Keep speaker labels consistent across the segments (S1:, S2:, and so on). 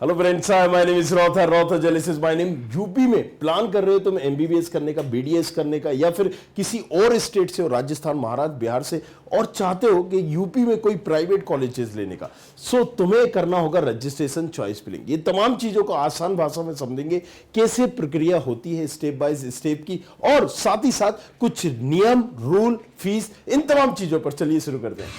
S1: Hello friends, my name is रॉथा रॉथा जेलिस इज माय नेम। यूपी में प्लान कर रहे हो तुम एमबीबीएस करने का, बीडीएस करने का, या फिर किसी और स्टेट से हो, राजस्थान, महाराष्ट्र, बिहार से, और चाहते हो कि यूपी में कोई प्राइवेट कॉलेजेस लेने का, सो तुम्हें करना होगा रजिस्ट्रेशन, चॉइस फिलिंग। ये तमाम चीजों को आसान भाषा में समझेंगे, कैसे प्रक्रिया होती है स्टेप बाय स्टेप की, और साथ ही साथ कुछ नियम, रूल, फीस, इन तमाम चीजों पर। चलिए शुरू करते हैं।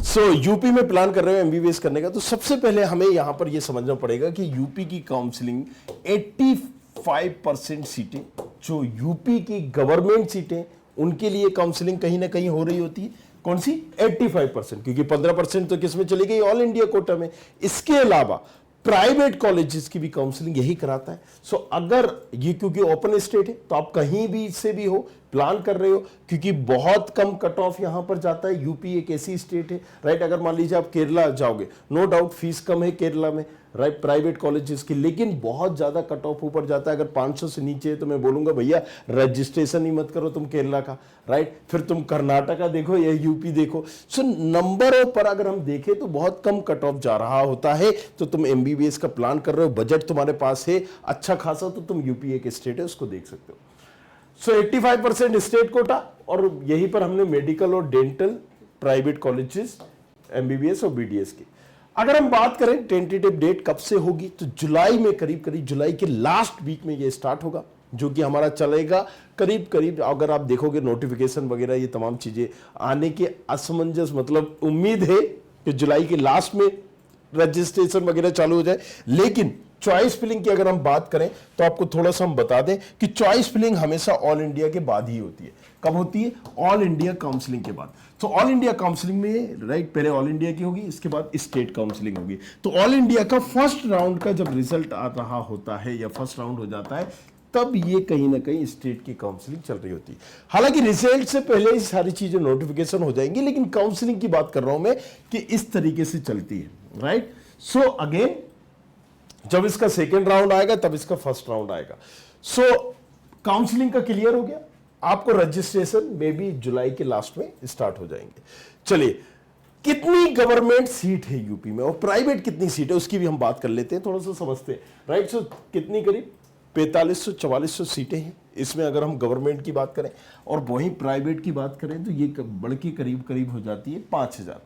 S1: सो यूपी में प्लान कर रहे हो एमबीबीएस करने का, तो सबसे पहले हमें यहां पर यह समझना पड़ेगा कि यूपी की काउंसलिंग 85% सीटें, जो यूपी की गवर्नमेंट सीटें, उनके लिए काउंसलिंग कहीं ना कहीं हो रही होती है। कौन सी? 85%, क्योंकि 15% तो किसमें चली गई? ऑल इंडिया कोटा में। इसके अलावा प्राइवेट कॉलेजेस की भी काउंसलिंग यही कराता है। सो अगर ये, क्योंकि ओपन स्टेट है, तो आप कहीं भी से भी हो, प्लान कर रहे हो, क्योंकि बहुत कम कट ऑफ यहां पर जाता है। यूपी एक ऐसी स्टेट है, राइट, अगर मान लीजिए आप केरला जाओगे, नो डाउट फीस कम है केरला में, राइट, प्राइवेट कॉलेजेस की, लेकिन बहुत ज्यादा कट ऑफ ऊपर जाता है। अगर 500 से नीचे है तो मैं बोलूंगा भैया रजिस्ट्रेशन ही मत करो तुम केरला का, राइट। फिर तुम कर्नाटका देखो या यूपी देखो। सो नंबरों पर अगर हम देखें तो बहुत कम कट ऑफ जा रहा होता है। तो तुम एमबीबीएस का प्लान कर रहे हो, बजट तुम्हारे पास है अच्छा खासा, तो तुम यूपी एक स्टेट है उसको देख सकते हो। सो 85% स्टेट कोटा, और यहीं पर हमने मेडिकल और डेंटल प्राइवेट कॉलेजेस, एमबीबीएस और बीडीएस की। अगर हम बात करें टेंटेटिव डेट कब से होगी, तो जुलाई में, करीब करीब जुलाई के लास्ट वीक में ये स्टार्ट होगा, जो कि हमारा चलेगा करीब करीब, अगर आप देखोगे नोटिफिकेशन वगैरह ये तमाम चीजें आने के असमंजस, मतलब उम्मीद है कि जुलाई के लास्ट में रजिस्ट्रेशन वगैरह चालू हो जाए। लेकिन चॉइस फिलिंग की अगर हम बात करें तो आपको थोड़ा सा हम बता दें कि चॉइस फिलिंग हमेशा ऑल इंडिया के बाद ही होती है। कब होती है? ऑल इंडिया काउंसलिंग के बाद। तो ऑल इंडिया काउंसलिंग में, राइट, पहले ऑल इंडिया की होगी, इसके बाद स्टेट काउंसलिंग होगी। तो ऑल इंडिया का फर्स्ट राउंड का जब रिजल्ट आ रहा होता है या फर्स्ट राउंड हो जाता है, तब ये कहीं ना कहीं स्टेट की काउंसलिंग चल रही होती है। हालांकि रिजल्ट से पहले ही सारी चीजें नोटिफिकेशन हो जाएंगी, लेकिन काउंसलिंग की बात कर रहा हूं मैं कि इस तरीके से चलती है, राइट। सो अगेन, जब इसका सेकेंड राउंड आएगा तब इसका फर्स्ट राउंड आएगा। सो काउंसलिंग का क्लियर हो गया, आपको रजिस्ट्रेशन में भी जुलाई के लास्ट में स्टार्ट हो जाएंगे। चलिए, कितनी गवर्नमेंट सीट है यूपी में और प्राइवेट कितनी सीट है उसकी भी हम बात कर लेते हैं, थोड़ा सा समझते हैं, राइट। सो कितनी? करीब 4500-4400 सीटें हैं इसमें, अगर हम गवर्नमेंट की बात करें, और वहीं प्राइवेट की बात करें तो ये बढ़ के करीब करीब हो जाती है 5000।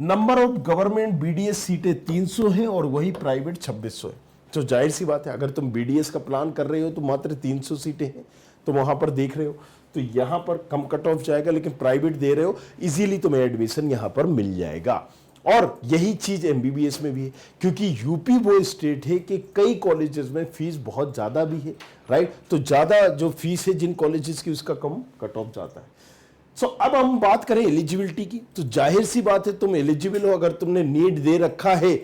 S1: नंबर ऑफ गवर्नमेंट बीडीएस सीटें 300 हैं और वही प्राइवेट 2600 है। तो जाहिर सी बात है, अगर तुम बीडीएस का प्लान कर रहे हो तो मात्र 300 सीटें हैं, तो वहां पर देख रहे हो, तो यहां पर कम कट ऑफ जाएगा, लेकिन प्राइवेट दे रहे हो, इजीली तुम्हें एडमिशन यहां पर मिल जाएगा। और यही चीज एमबीबीएस में भी है, क्योंकि यूपी वो स्टेट है कि कई कॉलेजेस में फीस बहुत ज्यादा भी है, राइट। तो ज्यादा जो फीस है जिन कॉलेजेस की, उसका कम कट ऑफ जाता है। सो अब हम बात करें एलिजिबिलिटी की, तो जाहिर सी बात है तुम एलिजिबल हो, अगर तुमने नीट दे रखा है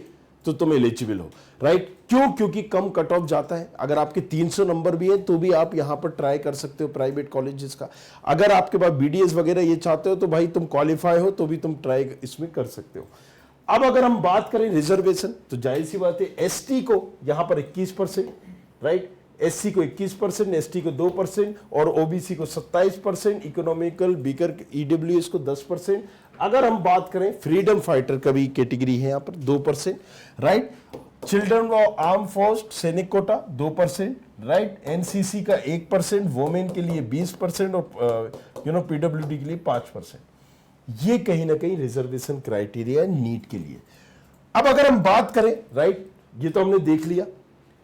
S1: तो तुम एलिजिबल हो, राइट। क्यों? क्योंकि कम कट ऑफ जाता है। अगर आपके 300 नंबर भी है तो भी आप यहां पर ट्राई कर सकते हो प्राइवेट कॉलेजेस का। अगर आपके पास बीडीएस वगैरह ये चाहते हो तो भाई तुम क्वालिफाई हो तो भी तुम ट्राई इसमें कर सकते हो। अब अगर हम बात करें रिजर्वेशन, तो जाहिर सी बात है एसटी को यहां पर 21%, राइट, एससी को 21%, एसटी को 2% और ओबीसी को 27%, इकोनॉमिकल वीकर ईडब्ल्यूएस को 10%। अगर हम बात करें फ्रीडम फाइटर का भी कैटेगरी है यहां पर 2%, right. Children of arm force सैनिक कोटा 2%, राइट। एनसीसी का 1%, वोमेन के लिए 20% और पीडब्ल्यूडी के लिए 5%। ये कहीं ना कहीं रिजर्वेशन क्राइटेरिया है नीट के लिए। अब अगर हम बात करें, राइट, ये तो हमने देख लिया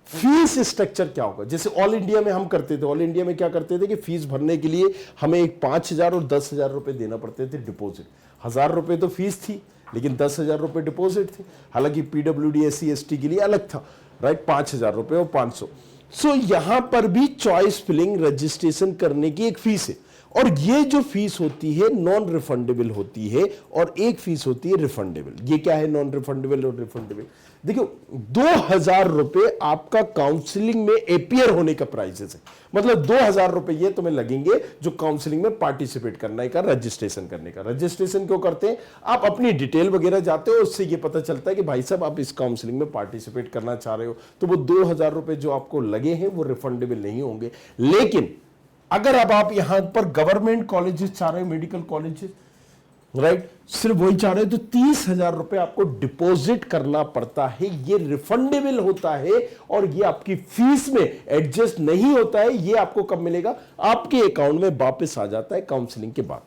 S1: फीस स्ट्रक्चर क्या होगा। जैसे ऑल इंडिया में हम करते थे, ऑल इंडिया में क्या करते थे कि फीस भरने के लिए हमें एक 5000 और 10,000 रुपए देना पड़ते थे डिपॉजिट। 1000 रुपए तो फीस थी, लेकिन 10,000 रुपए डिपॉजिट थे। हालांकि पीडब्ल्यूडी एससी एसटी के लिए अलग था, राइट, 5000 रुपए और 500। सो यहां पर भी चॉइस फिलिंग रजिस्ट्रेशन करने की एक फीस है, और ये जो फीस होती है नॉन रिफंडेबल होती है और एक फीस होती है रिफंडेबल। ये क्या है नॉन रिफंडेबल और रिफंडेबल? देखो 2000 रुपए आपका काउंसलिंग में अपियर होने का प्राइसेस है, मतलब 2000 रुपए ये तुम्हें लगेंगे जो काउंसलिंग में पार्टिसिपेट करने का, रजिस्ट्रेशन करने का। रजिस्ट्रेशन क्यों करते हैं? आप अपनी डिटेल वगैरह जाते हो, उससे ये पता चलता है कि भाई साहब आप इस काउंसलिंग में पार्टिसिपेट करना चाह रहे हो, तो वो 2000 रुपए जो आपको लगे हैं वो रिफंडेबल नहीं होंगे। लेकिन अगर अब आप यहां पर गवर्नमेंट कॉलेजेस चाह रहे हो, मेडिकल कॉलेजेस, राइट, सिर्फ वही चाह रहे हो, तो 30,000 रुपए आपको डिपॉजिट करना पड़ता है। ये रिफंडेबल होता है और ये आपकी फीस में एडजस्ट नहीं होता है। ये आपको कब मिलेगा? आपके अकाउंट में वापस आ जाता है काउंसलिंग के बाद।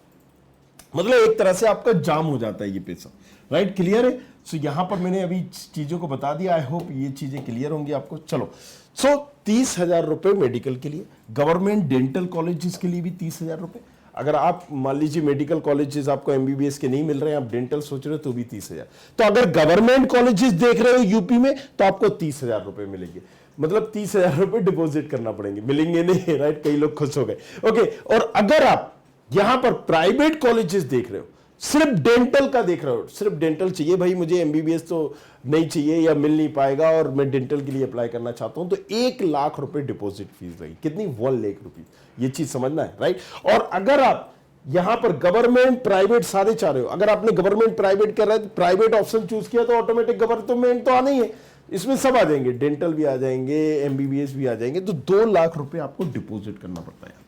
S1: मतलब एक तरह से आपका जाम हो जाता है ये पैसा, राइट? क्लियर है? सो यहां पर मैंने अभी चीजों को बता दिया। आई होप ये चीजें क्लियर होंगी आपको। चलो, सो 30,000 रुपए मेडिकल के लिए, गवर्नमेंट डेंटल कॉलेजेस के लिए भी 30,000 रुपए। अगर आप मान लीजिए मेडिकल कॉलेजेस आपको एमबीबीएस के नहीं मिल रहे हैं, आप डेंटल सोच रहे हो, तो भी 30,000। तो अगर गवर्नमेंट कॉलेजेस देख रहे हो यूपी में, तो आपको 30,000 रुपए मिलेंगे। मतलब 30,000 रुपए डिपॉजिट करना पड़ेंगे, मिलेंगे नहीं, राइट? कई लोग खुश हो गए। ओके, और अगर आप यहां पर प्राइवेट कॉलेजेस देख रहे हो, सिर्फ डेंटल का देख रहे हो, सिर्फ डेंटल चाहिए भाई, मुझे एमबीबीएस तो नहीं चाहिए या मिल नहीं पाएगा और मैं डेंटल के लिए अप्लाई करना चाहता हूं, तो 1 लाख रुपए डिपॉजिट फीस लगी। कितनी? 1 लाख रुपीज। ये चीज समझना है, राइट? और अगर आप यहां पर गवर्नमेंट प्राइवेट सारे चाह रहे हो, अगर आपने गवर्नमेंट प्राइवेट कर रहा है, प्राइवेट ऑप्शन चूज किया, तो ऑटोमेटिक गवर्नमेंट तो आना ही है, इसमें सब आ जाएंगे, डेंटल भी आ जाएंगे, एमबीबीएस भी आ जाएंगे। तो 2 लाख रुपए आपको डिपॉजिट करना पड़ता है,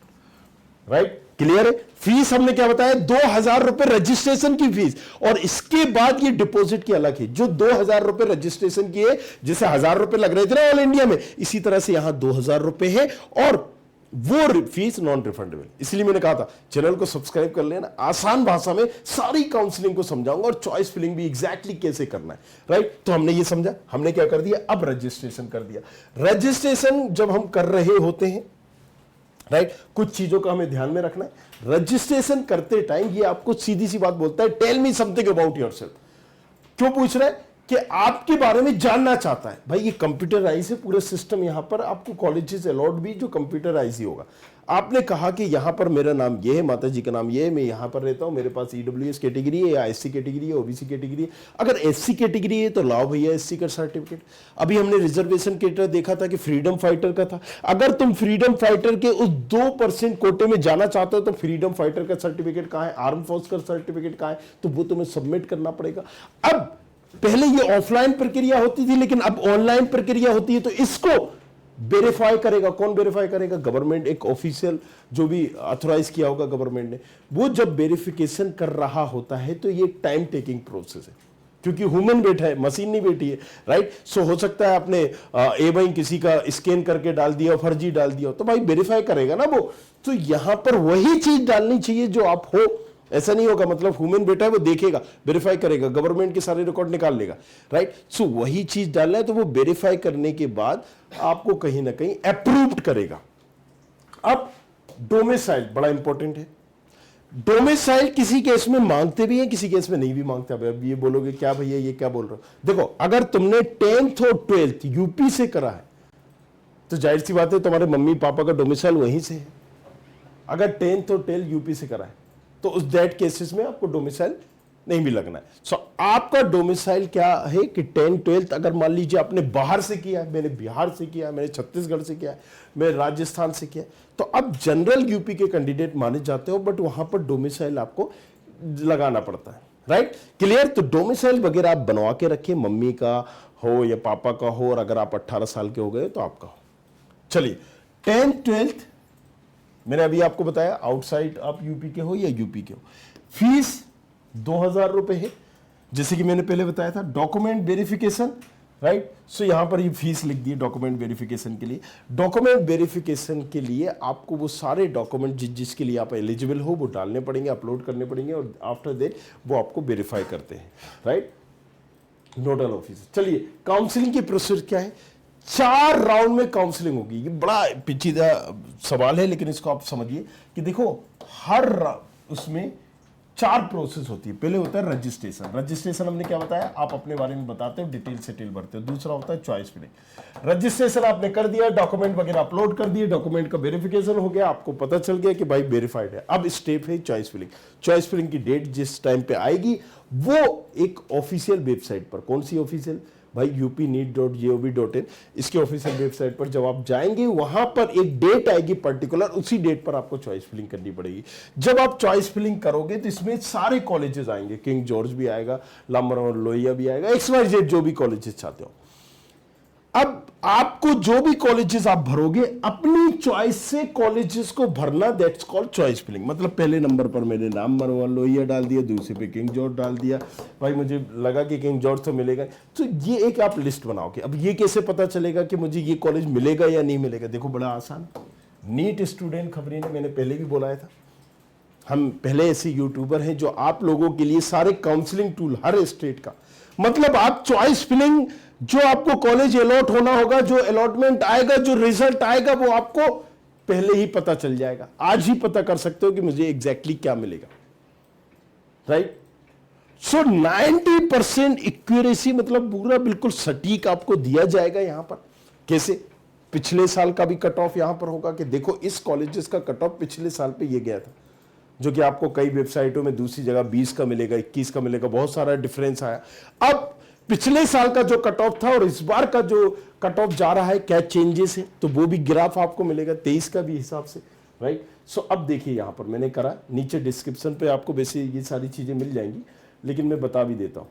S1: राइट? क्लियर है? फीस हमने क्या बताया? 2000 रुपए रजिस्ट्रेशन की फीस, और इसके बाद ये डिपॉजिट की अलग है। जो 2000 रुपए रजिस्ट्रेशन की है, जैसे 1000 रुपए लग रहे थे ना ऑल इंडिया में, इसी तरह से यहां 2000 रुपए है, और वो फीस नॉन रिफंडेबल। इसलिए मैंने कहा था चैनल को सब्सक्राइब कर लेना, आसान भाषा में सारी काउंसलिंग को समझाऊंगा और चॉइस फिलिंग भी एग्जैक्टली कैसे करना है, राइट? तो हमने ये समझा, हमने क्या कर दिया, अब रजिस्ट्रेशन कर दिया। रजिस्ट्रेशन जब हम कर रहे होते हैं, राइट, कुछ चीजों का हमें ध्यान में रखना है। रजिस्ट्रेशन करते टाइम ये आपको सीधी सी बात बोलता है, tell me something about yourself. क्यों पूछ रहा है? कि आपके बारे में जानना चाहता है। भाई ये कंप्यूटराइज है पूरा सिस्टम, यहां पर आपको कॉलेजेस अलॉट भी जो कंप्यूटराइज ही होगा। आपने कहा कि यहां पर मेरा नाम ये है, माता जी का नाम ये है, मैं यहां पर रहता हूं, मेरे पास ईडब्ल्यूएस कैटेगरी है या एससी कैटेगरी है, ओबीसी कैटेगरी है। अगर एससी कैटेगरी है तो लाओ भैया एससी का सर्टिफिकेट। अभी हमने रिजर्वेशन कैटेगरी देखा था कि फ्रीडम फाइटर का था। अगर तुम फ्रीडम फाइटर के उस 2% कोटे में जाना चाहते हो, तो फ्रीडम फाइटर का सर्टिफिकेट कहां है, आर्म फोर्स का सर्टिफिकेट कहां है, तो वो तुम्हें सबमिट करना पड़ेगा। अब पहले ये ऑफलाइन प्रक्रिया होती थी, लेकिन अब ऑनलाइन प्रक्रिया होती है। तो इसको वेरीफाई करेगा कौन? वेरीफाई करेगा गवर्नमेंट, एक ऑफिशियल जो भी ऑथराइज किया होगा गवर्नमेंट ने। वो जब वेरिफिकेशन कर रहा होता है तो ये टाइम टेकिंग प्रोसेस है, क्योंकि ह्यूमन बैठा है, मशीन नहीं बैठी है, राइट? सो हो सकता है आपने ए भाई किसी का स्कैन करके डाल दिया, फर्जी डाल दिया, तो भाई वेरीफाई करेगा ना वो। तो यहां पर वही चीज डालनी चाहिए जो आप हो। ऐसा नहीं होगा, मतलब ह्यूमन बेटा है, वो देखेगा, वेरीफाई करेगा, गवर्नमेंट के सारे रिकॉर्ड निकाल लेगा, राइट? सो वही चीज डालना है, तो वो वेरीफाई करने के बाद आपको कहीं ना कहीं अप्रूव्ड करेगा। अब डोमिसाइल बड़ा इंपॉर्टेंट है। डोमिसाइल किसी केस में मांगते भी हैं, किसी केस में नहीं भी मांगते। अब ये बोलोगे क्या भैया ये क्या बोल रहे हो? देखो, अगर तुमने 10th और 12th यूपी से करा है, तो जाहिर सी बात है तुम्हारे मम्मी पापा का डोमिसाइल वहीं से है। अगर 10th और 12th यूपी से करा है, तो उस दैट केसेस में आपको डोमिसाइल नहीं भी लगना है। सो आपका डोमिसाइल क्या है कि 10th 12th अगर मान लीजिए आपने बाहर से किया है, मैंने बिहार से किया है, मैंने छत्तीसगढ़ से किया है, मैं राजस्थान से किया है, तो अब जनरल यूपी के कैंडिडेट माने जाते हो, बट वहां पर डोमिसाइल आपको लगाना पड़ता है, राइट? क्लियर? तो डोमिसाइल वगैरह आप बनवा के रखिए, मम्मी का हो या पापा का हो, और अगर आप 18 साल के हो गए तो आपका हो। चलिए, 10th 12th मैंने अभी आपको बताया, आउटसाइड आप यूपी के हो या यूपी के हो, फीस 2000 रुपए है, जैसे कि मैंने पहले बताया था। Document verification, right? सो यहां पर ये फीस लिख दी है डॉक्यूमेंट वेरिफिकेशन के लिए। डॉक्यूमेंट वेरिफिकेशन के लिए आपको वो सारे डॉक्यूमेंट जिसके लिए आप एलिजिबल हो वो डालने पड़ेंगे, अपलोड करने पड़ेंगे, और आफ्टर दैट वो आपको वेरीफाई करते हैं, राइट? Nodal officer. चलिए, काउंसलिंग की प्रोसेस क्या है? 4 राउंड में काउंसलिंग होगी। ये बड़ा पेचीदा सवाल है, लेकिन इसको आप समझिए कि देखो, हर उसमें 4 प्रोसेस होती है। पहले होता है रजिस्ट्रेशन। रजिस्ट्रेशन हमने क्या बताया, आप अपने बारे में बताते हो, डिटेल सेटेल भरते हो। दूसरा होता है चॉइस फिलिंग। रजिस्ट्रेशन आपने कर दिया, डॉक्यूमेंट वगैरह अपलोड कर दिए, डॉक्यूमेंट का वेरिफिकेशन हो गया, आपको पता चल गया कि भाई वेरीफाइड है। अब स्टेप है चॉइस फिलिंग। चॉइस फिलिंग की डेट जिस टाइम पे आएगी वो एक ऑफिशियल वेबसाइट पर, कौन सी ऑफिशियल भाई, upneet.gov.in, इसके ऑफिशियल वेबसाइट पर जब आप जाएंगे वहां पर एक डेट आएगी पर्टिकुलर, उसी डेट पर आपको चॉइस फिलिंग करनी पड़ेगी। जब आप चॉइस फिलिंग करोगे तो इसमें सारे कॉलेजेस आएंगे, किंग जॉर्ज भी आएगा, लामरोन लोहिया भी आएगा, XYZ जो भी कॉलेजेस चाहते हो। अब आपको जो भी कॉलेजेस आप भरोगे अपनी चॉइस से कॉलेजेस को भरना, दैट्स कॉल्ड चॉइस फिलिंग। मतलब पहले नंबर पर मैंने नाम मरवा लोहिया डाल दिया, दूसरे पे किंग जॉर्ज डाल दिया, भाई मुझे लगा कि किंग जॉर्ज तो मिलेगा, तो ये एक आप लिस्ट बनाओगे। अब ये कैसे पता चलेगा कि मुझे ये कॉलेज मिलेगा या नहीं मिलेगा? देखो बड़ा आसान, नीट स्टूडेंट खबरी ने मैंने पहले भी बोलाया था, हम पहले ऐसे यूट्यूबर हैं जो आप लोगों के लिए सारे काउंसलिंग टूल हर स्टेट का, मतलब आप चॉइस फिलिंग, जो आपको कॉलेज अलॉट होना होगा, जो अलॉटमेंट आएगा, जो रिजल्ट आएगा, वो आपको पहले ही पता चल जाएगा। आज ही पता कर सकते हो कि मुझे एग्जैक्टली क्या मिलेगा, राइट? सो 90% एक्यूरेसी, मतलब पूरा बिल्कुल सटीक आपको दिया जाएगा यहां पर। कैसे? पिछले साल का भी कट ऑफ यहां पर होगा कि देखो इस कॉलेजेस का कट ऑफ पिछले साल पे ये गया था, जो कि आपको कई वेबसाइटों में दूसरी जगह 20 का मिलेगा, 21 का मिलेगा, बहुत सारा डिफरेंस आया। अब पिछले साल का जो कट ऑफ था और इस बार का जो कट ऑफ जा रहा है, क्या चेंजेस है, तो वो भी ग्राफ आपको मिलेगा 23 का भी हिसाब से, राइट? सो अब देखिए यहां पर मैंने करा, नीचे डिस्क्रिप्शन पे आपको वैसे ये सारी चीजें मिल जाएंगी, लेकिन मैं बता भी देता हूं।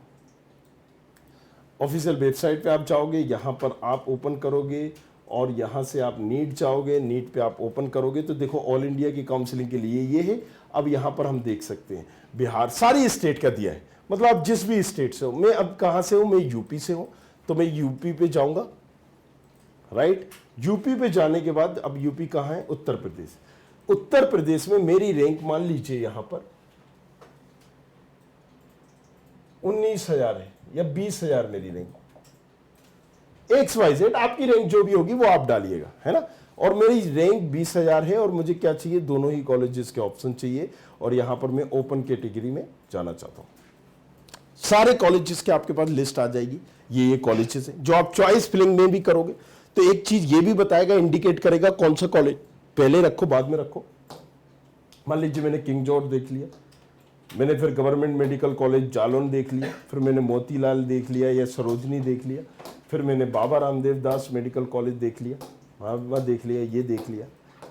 S1: ऑफिशियल वेबसाइट पे आप जाओगे, यहां पर आप ओपन करोगे और यहां से आप नीट जाओगे, नीट पे आप ओपन करोगे तो देखो ऑल इंडिया की काउंसलिंग के लिए ये है। अब यहां पर हम देख सकते हैं बिहार, सारी स्टेट का दिया है, मतलब आप जिस भी स्टेट से हो। मैं अब कहां से हूं, मैं यूपी से हूं, तो मैं यूपी पे जाऊंगा, राइट? यूपी पे जाने के बाद अब यूपी कहां है, उत्तर प्रदेश। उत्तर प्रदेश में मेरी रैंक मान लीजिए यहां पर 19,000 है या 20,000 मेरी रैंक, XYZ आपकी रैंक जो भी होगी वो आप डालिएगा, है ना? और मेरी रैंक 20,000 है और मुझे क्या चाहिए, दोनों ही कॉलेजेस के ऑप्शन चाहिए, और यहां पर मैं ओपन कैटेगरी में जाना चाहता हूं। सारे कॉलेजेस के आपके पास लिस्ट आ जाएगी, ये कॉलेजेस हैं जो आप चॉइस फिलिंग में भी करोगे तो एक चीज ये भी बताएगा, इंडिकेट करेगा कौन सा कॉलेज पहले रखो बाद में रखो। मान लीजिए मैंने किंग जॉर्ज देख लिया, मैंने फिर गवर्नमेंट मेडिकल कॉलेज जालौन देख लिया, फिर मैंने मोतीलाल देख लिया या सरोजनी देख लिया, फिर मैंने बाबा रामदेव दास मेडिकल कॉलेज देख लिया, वहाँ देख लिया, ये देख लिया,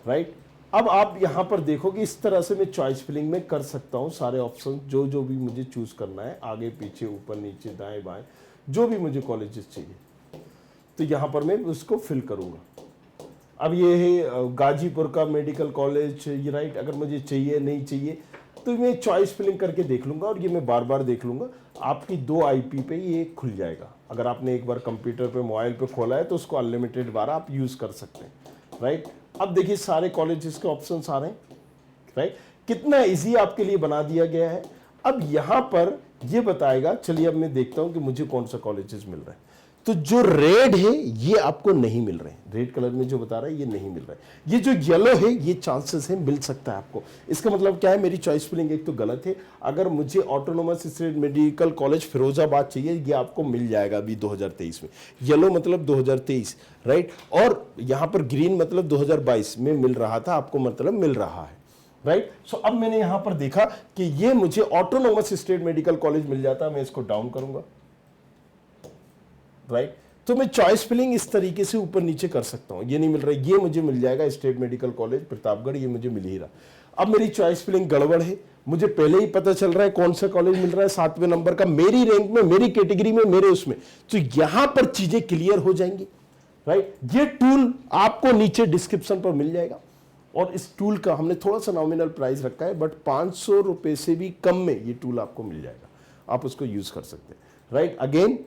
S1: राइट? अब आप यहाँ पर देखोगे इस तरह से मैं चॉइस फिलिंग में कर सकता हूँ सारे ऑप्शन, जो जो भी मुझे चूज करना है, आगे पीछे ऊपर नीचे दाएं बाएं, जो भी मुझे कॉलेजेस चाहिए तो यहाँ पर मैं उसको फिल करूँगा। अब ये है गाजीपुर का मेडिकल कॉलेज, ये राइट, अगर मुझे चाहिए नहीं चाहिए तो मैं चॉइस फिलिंग करके देख लूंगा, और ये मैं बार बार देख लूंगा। आपकी 2 IP पे ये खुल जाएगा। अगर आपने एक बार कंप्यूटर पे मोबाइल पे खोला है तो उसको अनलिमिटेड बार आप यूज कर सकते हैं, राइट? अब देखिए सारे कॉलेजेस के ऑप्शंस आ रहे हैं, राइट? कितना इजी आपके लिए बना दिया गया है। अब यहां पर ये बताएगा, चलिए अब मैं देखता हूं कि मुझे कौन सा कॉलेजेस मिल रहा है। तो जो रेड है ये आपको नहीं मिल रहे हैं, रेड कलर में जो बता रहा है ये नहीं मिल रहा है। ये जो येलो है ये चांसेस है मिल सकता है आपको। इसका मतलब क्या है, मेरी चॉइस फिलिंग एक तो गलत है। अगर मुझे autonomous state medical college Firozabad चाहिए, ये आपको मिल जाएगा अभी 2023 में। येलो मतलब 2023, राइट? और यहां पर ग्रीन मतलब 2022 में मिल रहा था, आपको मतलब मिल रहा है, राइट? सो अब मैंने यहां पर देखा कि ये मुझे ऑटोनोमस स्टेट मेडिकल कॉलेज मिल जाता, मैं इसको डाउन करूंगा, राइट? तो मैं चॉइस फिलिंग इस तरीके से ऊपर नीचे कर सकता हूं। ये नहीं मिल रहा, ये मुझे मिल जाएगा स्टेट मेडिकल कॉलेज प्रतापगढ़, ये मुझे मिल ही रहा। अब मेरी चॉइस फिलिंग गड़बड़ है, मुझे पहले ही पता चल रहा है कौन सा कॉलेज मिल रहा है 7वें नंबर का, मेरी रैंक में, मेरी कैटेगरी में, मेरे उसमें, तो यहां पर चीजें क्लियर हो जाएंगी, राइट? ये टूल आपको नीचे डिस्क्रिप्शन पर मिल जाएगा, और इस टूल का हमने थोड़ा सा नॉमिनल प्राइस रखा है, बट 500 रुपए से भी कम में ये टूल आपको मिल जाएगा, आप उसको यूज कर सकते हैं, राइट? अगेन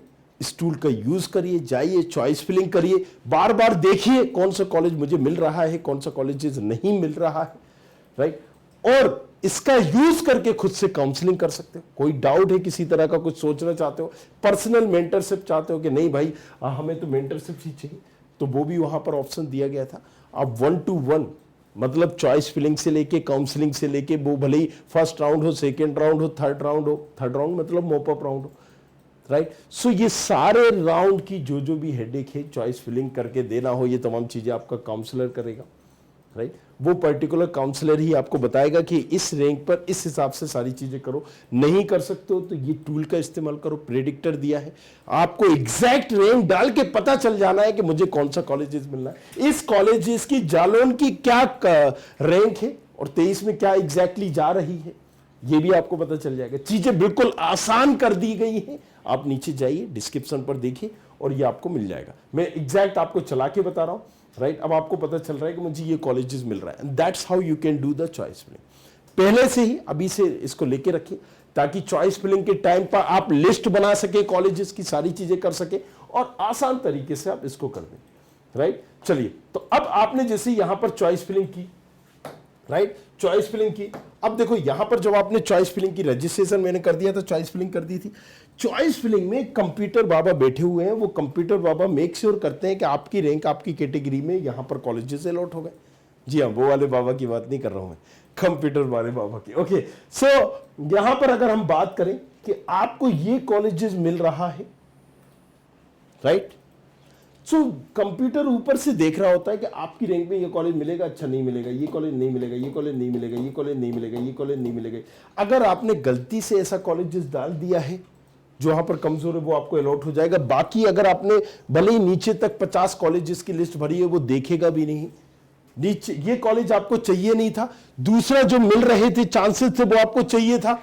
S1: इस टूल का यूज करिए, जाइए चॉइस फिलिंग करिए, बार बार देखिए कौन सा कॉलेज मुझे मिल रहा है, कौन सा कॉलेज नहीं मिल रहा है, राइट? और इसका यूज करके खुद से काउंसलिंग कर सकते हो। कोई डाउट है, किसी तरह का कुछ सोचना चाहते हो, पर्सनल मेंटरशिप चाहते हो कि नहीं भाई हमें तो मेंटरशिप ही चाहिए, तो वो भी वहां पर ऑप्शन दिया गया था। आप 1-to-1 मतलब चॉइस फिलिंग से लेके काउंसलिंग से लेके, वो भले ही फर्स्ट राउंड हो, सेकेंड राउंड हो, थर्ड राउंड हो, थर्ड राउंड मतलब मोप अप राउंड हो, राइट। सो ये सारे राउंड की जो भी हेडेक है चॉइस फिलिंग करके देना हो, ये तमाम चीजें आपका काउंसलर करेगा, राइट। वो पर्टिकुलर काउंसलर ही आपको बताएगा कि इस रैंक पर इस हिसाब से सारी चीजें करो। नहीं कर सकते हो तो ये टूल का इस्तेमाल करो, प्रेडिक्टर दिया है, आपको एग्जैक्ट रैंक डाल के पता चल जाना है कि मुझे कौन सा कॉलेजेस मिलना है, इस कॉलेजेस की जालोन की क्या रैंक है और 23 में क्या एग्जैक्टली जा रही है, ये भी आपको पता चल जाएगा। चीजें बिल्कुल आसान कर दी गई हैं। आप नीचे जाइए, डिस्क्रिप्शन पर देखिए और ये आपको मिल जाएगा। मैं एग्जैक्ट आपको चला के बता रहा हूं, राइट। अब आपको पता चल रहा है कि मुझे ये कॉलेजेस मिल रहा है। That's how you can do the choice filling. पहले से ही अभी से इसको लेके रखिए ताकि चॉइस फिलिंग के टाइम पर आप लिस्ट बना सके कॉलेजेस की, सारी चीजें कर सके और आसान तरीके से आप इसको कर दें, राइट। चलिए, तो अब आपने जैसे यहां पर चॉइस फिलिंग की, राइट, चॉइस फिलिंग की। अब देखो यहां पर जब आपने चॉइस फिलिंग की, रजिस्ट्रेशन मैंने कर दिया था, चॉइस फिलिंग कर दी थी। चॉइस फिलिंग में कंप्यूटर बाबा बैठे हुए हैं, वो कंप्यूटर बाबा मेक श्योर करते हैं कि आपकी रैंक आपकी कैटेगरी में यहां पर कॉलेजेस अलॉट हो गए। जी हाँ, वो वाले बाबा की बात नहीं कर रहा हूं मैं, कंप्यूटर वाले बाबा की। ओके, सो यहां पर अगर हम बात करें कि आपको ये कॉलेजेस मिल रहा है, राइट। सो कंप्यूटर ऊपर से देख रहा होता है कि आपकी रैंक में ये कॉलेज मिलेगा, अच्छा नहीं मिलेगा, ये कॉलेज नहीं मिलेगा, ये कॉलेज नहीं मिलेगा, ये कॉलेज नहीं मिलेगा, ये कॉलेज नहीं मिलेगा। अगर आपने गलती से ऐसा कॉलेजेस डाल दिया है जो वहां पर कमजोर है, वो आपको अलॉट हो जाएगा। बाकी अगर आपने भले ही नीचे तक 50 कॉलेजेस की लिस्ट भरी है, वो देखेगा भी नहीं। नीचे ये कॉलेज आपको चाहिए नहीं था, दूसरा जो मिल रहे थे चांसेस थे वो आपको चाहिए था,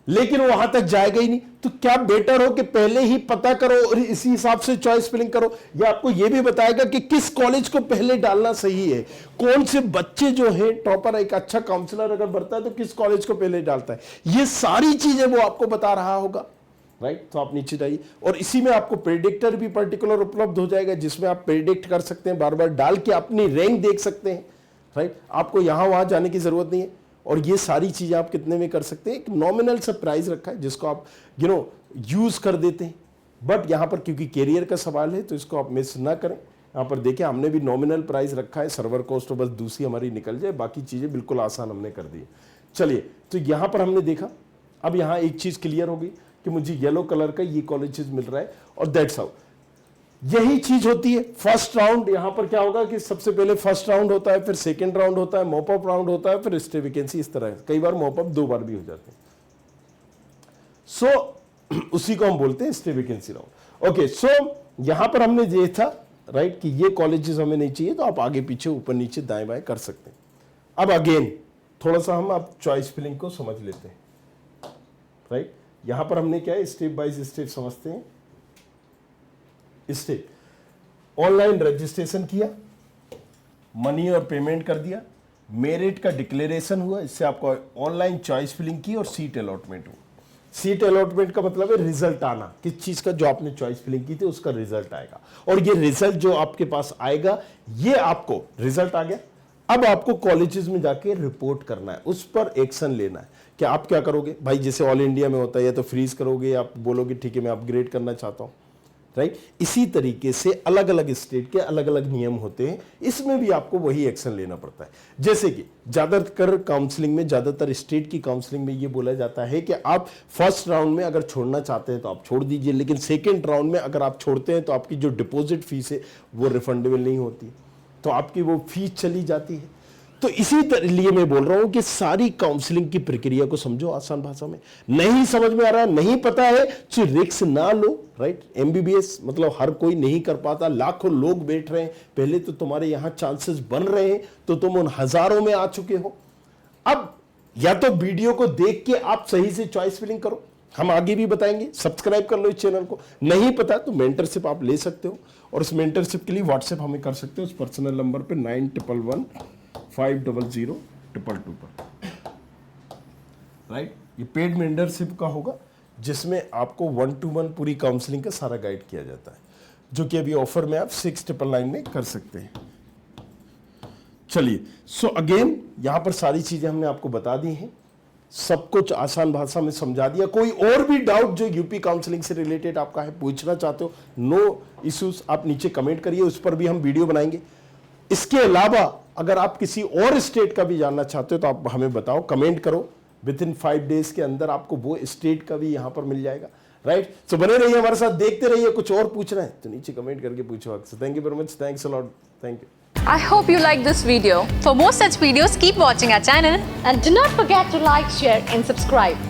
S1: लेकिन वो वहां तक जाएगा ही नहीं। तो क्या बेटर हो कि पहले ही पता करो और इसी हिसाब से चॉइस फिलिंग करो। ये आपको ये भी बताएगा कि किस कॉलेज को पहले डालना सही है, कौन से बच्चे जो है टॉपर, एक अच्छा काउंसलर अगर बढ़ता है तो किस कॉलेज को पहले डालता है, ये सारी चीजें वो आपको बता रहा होगा, राइट। तो आप नीचे जाइए और इसी में आपको प्रेडिक्टर भी पर्टिकुलर उपलब्ध हो जाएगा, जिसमें आप प्रेडिक्ट कर सकते हैं, बार बार डाल के अपनी रैंक देख सकते हैं, राइट। आपको यहां वहां जाने की जरूरत नहीं है। और ये सारी चीजें आप कितने में कर सकते हैं, एक नॉमिनल सा प्राइस रखा है जिसको आप यूज कर देते हैं। बट यहां पर क्योंकि कैरियर का सवाल है तो इसको आप मिस ना करें। यहां पर देखिए हमने भी नॉमिनल प्राइस रखा है, सर्वर कॉस्ट तो बस दूसरी हमारी निकल जाए, बाकी चीजें बिल्कुल आसान हमने कर दी। चलिए, तो यहां पर हमने देखा, अब यहां एक चीज क्लियर हो गई कि मुझे येलो कलर का ये कॉलेजेस मिल रहा है और दैट्स हाउ। यही चीज होती है फर्स्ट राउंड। यहां पर क्या होगा कि सबसे पहले फर्स्ट राउंड होता है, फिर सेकंड राउंड होता है, मॉप अप राउंड होता है, फिर स्टे वैकेंसी, इस तरह कई बार मॉप अप 2 बार भी हो जाते हैं। सो उसी को हम बोलते हैं स्टे वैकेंसी राउंड। ओके, सो यहां पर हमने ये था, राइट, कि ये कॉलेजेस हमें नहीं चाहिए तो आप आगे पीछे ऊपर नीचे दाएं बाएं कर सकते हैं। अब अगेन थोड़ा सा हम आप चॉइस फिलिंग को समझ लेते हैं, राइट। यहां पर हमने क्या है, स्टेप बाय स्टेप समझते हैं। स्टेप, ऑनलाइन रजिस्ट्रेशन किया, मनी और पेमेंट कर दिया, मेरिट का डिक्लेरेशन हुआ, इससे आपको ऑनलाइन चॉइस फिलिंग की और सीट अलॉटमेंट हुआ। सीट अलॉटमेंट का मतलब है रिजल्ट आना, किस चीज का, जो आपने चॉइस फिलिंग की थी उसका रिजल्ट आएगा। और ये रिजल्ट जो आपके पास आएगा, ये आपको रिजल्ट आ गया। अब आपको कॉलेजेस में जाके रिपोर्ट करना है, उस पर एक्शन लेना है। कि आप क्या करोगे भाई, जैसे ऑल इंडिया में होता है, या तो फ्रीज करोगे, आप बोलोगे ठीक है मैं अपग्रेड करना चाहता हूं, राइट। इसी तरीके से अलग अलग स्टेट के अलग अलग नियम होते हैं, इसमें भी आपको वही एक्शन लेना पड़ता है। जैसे कि ज्यादातर काउंसलिंग में, ज्यादातर स्टेट की काउंसलिंग में ये बोला जाता है कि आप फर्स्ट राउंड में अगर छोड़ना चाहते हैं तो आप छोड़ दीजिए, लेकिन सेकेंड राउंड में अगर आप छोड़ते हैं तो आपकी जो डिपॉजिट फीस है वो रिफंडेबल नहीं होती, तो आपकी वो फीस चली जाती है। तो इसी लिए मैं बोल रहा हूं कि सारी काउंसलिंग की प्रक्रिया को समझो आसान भाषा में। नहीं समझ में आ रहा है, नहीं पता है, तो रिस्क ना लो, राइट। एमबीबीएस मतलब हर कोई नहीं कर पाता, लाखों लोग बैठ रहे हैं, पहले तो तुम्हारे यहां चांसेस बन रहे हैं तो तुम उन हजारों में आ चुके हो। अब या तो वीडियो को देख के आप सही से चॉइस फिलिंग करो, हम आगे भी बताएंगे, सब्सक्राइब कर लो इस चैनल को। नहीं पता तो मेंटरशिप आप ले सकते हो, और उस मेंटरशिप के लिए व्हाट्सएप हमें कर सकते हो उस पर्सनल नंबर पे 9111500222 पर, राइट। ये पेड मेंटरशिप का होगा, जिसमें आपको 1-to-1 पूरी काउंसलिंग का सारा गाइड किया जाता है, जो कि अभी ऑफर में आप 6999 में कर सकते हैं। चलिए, सो अगेन यहां पर सारी चीजें हमने आपको बता दी हैं, सब कुछ आसान भाषा में समझा दिया। कोई और भी डाउट जो यूपी काउंसलिंग से रिलेटेड आपका है, पूछना चाहते हो, नो इश्यूज, आप नीचे कमेंट करिए, उस पर भी हम वीडियो बनाएंगे। इसके अलावा अगर आप किसी और स्टेट का भी जानना चाहते हो तो आप हमें बताओ, कमेंट करो, विद इन 5 डेज के अंदर आपको वो स्टेट का भी यहां पर मिल जाएगा। राइट, सो बने रहिए हमारे साथ, देखते रहिए। कुछ और पूछना है तो नीचे कमेंट करके पूछो। Thank you very much, thanks a lot, thank you.
S2: I hope you like this video. For more such videos, keep watching our channel.
S3: And do not forget to like, share and subscribe.